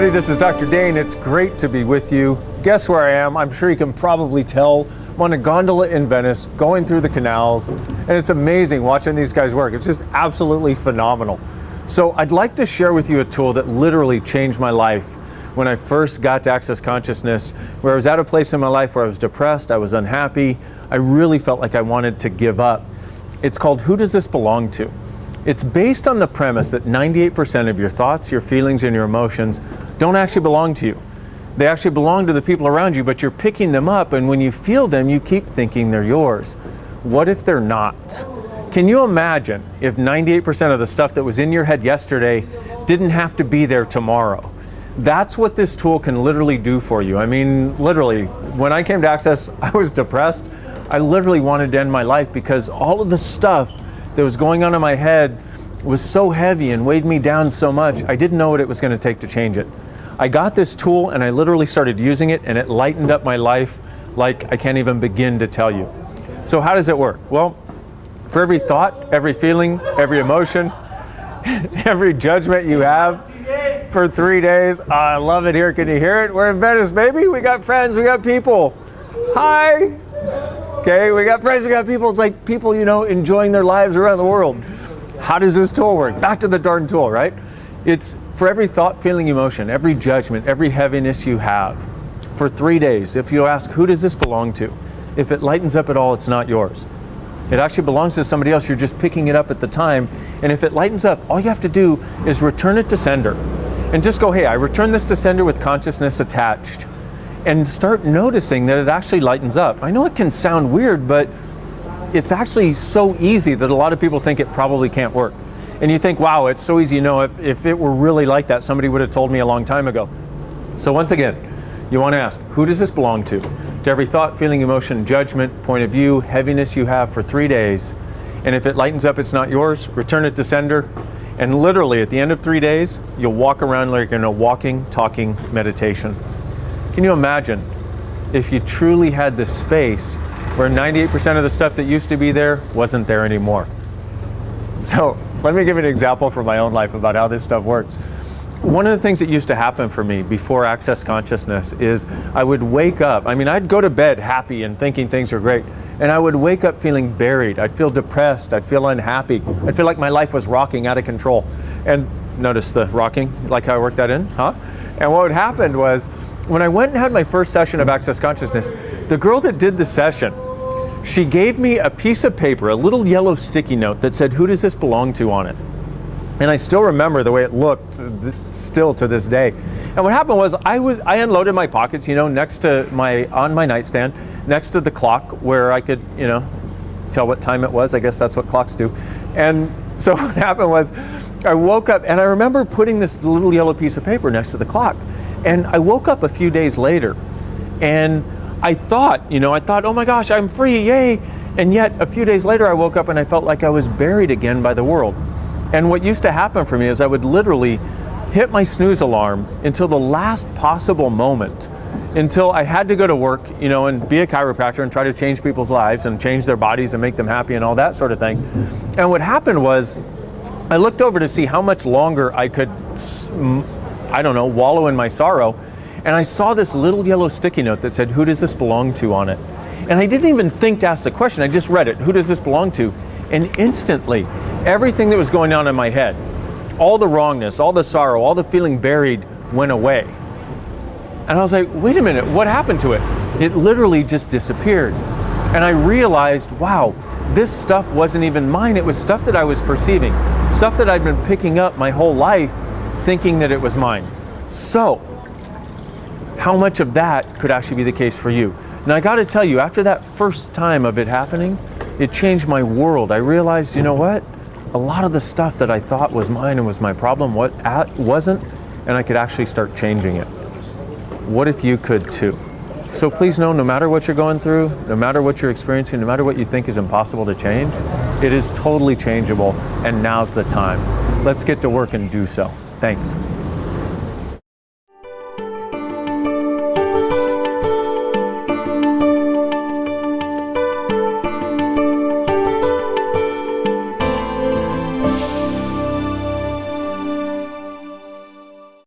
everybody, this is Dr. Dane. It's great to be with you. Guess where I am? I'm sure you can probably tell. I'm on a gondola in Venice, going through the canals, and it's amazing watching these guys work. It's just absolutely phenomenal. So I'd like to share with you a tool that literally changed my life when I first got to Access Consciousness, where I was at a place in my life where I was depressed, I was unhappy, I really felt like I wanted to give up. It's called Who Does This Belong To? It's based on the premise that 98% of your thoughts, your feelings, and your emotions don't actually belong to you. They actually belong to the people around you, but you're picking them up, and when you feel them, you keep thinking they're yours. What if they're not? Can you imagine if 98% of the stuff that was in your head yesterday didn't have to be there tomorrow? That's what this tool can literally do for you. I mean, literally, when I came to Access, I was depressed. I literally wanted to end my life because all of the stuff that was going on in my head was so heavy and weighed me down so much, I didn't know what it was going to take to change it. I got this tool and I literally started using it, and it lightened up my life like I can't even begin to tell you. So how does it work? Well, for every thought, every feeling, every emotion, every judgment you have for 3 days, I love it here. Can you hear it? We're in Venice, baby. We got friends, we got people. Hi. Okay, we got friends, we got people. It's like people, you know, enjoying their lives around the world. How does this tool work? Back to the darn tool, right? It's for every thought, feeling, emotion, every judgment, every heaviness you have for 3 days. If you ask, who does this belong to? If it lightens up at all, it's not yours. It actually belongs to somebody else. You're just picking it up at the time. And if it lightens up, all you have to do is return it to sender. And just go, hey, I return this to sender with consciousness attached. And start noticing that it actually lightens up. I know it can sound weird, but it's actually so easy that a lot of people think it probably can't work. And you think, wow, it's so easy. You know, if it were really like that, somebody would have told me a long time ago. So once again, you want to ask, who does this belong to? To every thought, feeling, emotion, judgment, point of view, heaviness you have for 3 days. And if it lightens up, it's not yours, return it to sender. And literally at the end of 3 days, you'll walk around like you're in a walking, talking meditation. Can you imagine if you truly had this space where 98% of the stuff that used to be there wasn't there anymore? So let me give you an example from my own life about how this stuff works. One of the things that used to happen for me before Access Consciousness is I would wake up, I'd go to bed happy and thinking things are great, and I would wake up feeling buried. I'd feel depressed, I'd feel unhappy, I'd feel like my life was rocking out of control. And notice the rocking, like how I worked that in, huh? And what happened was, when I went and had my first session of Access Consciousness, the girl that did the session, she gave me a piece of paper, a little yellow sticky note that said, who does this belong to on it? And I still remember the way it looked, still to this day. And what happened was, I unloaded my pockets, you know, on my nightstand, next to the clock where I could, you know, tell what time it was. I guess that's what clocks do. And so what happened was, I woke up and I remember putting this little yellow piece of paper next to the clock. And I woke up a few days later and I thought, oh my gosh, I'm free, yay. And yet a few days later I woke up and I felt like I was buried again by the world. And what used to happen for me is I would literally hit my snooze alarm until the last possible moment, until I had to go to work, you know, and be a chiropractor and try to change people's lives and change their bodies and make them happy and all that sort of thing. And what happened was I looked over to see how much longer I could, wallow in my sorrow. And I saw this little yellow sticky note that said, who does this belong to on it? And I didn't even think to ask the question. I just read it. Who does this belong to? And instantly, everything that was going on in my head, all the wrongness, all the sorrow, all the feeling buried went away. And I was like, wait a minute, what happened to it? It literally just disappeared. And I realized, wow, this stuff wasn't even mine. It was stuff that I was perceiving, stuff that I'd been picking up my whole life, thinking that it was mine. So, how much of that could actually be the case for you? Now I gotta tell you, after that first time of it happening, it changed my world. I realized, you know what? A lot of the stuff that I thought was mine and was my problem wasn't, and I could actually start changing it. What if you could too? So please know, no matter what you're going through, no matter what you're experiencing, no matter what you think is impossible to change, it is totally changeable, and now's the time. Let's get to work and do so. Thanks.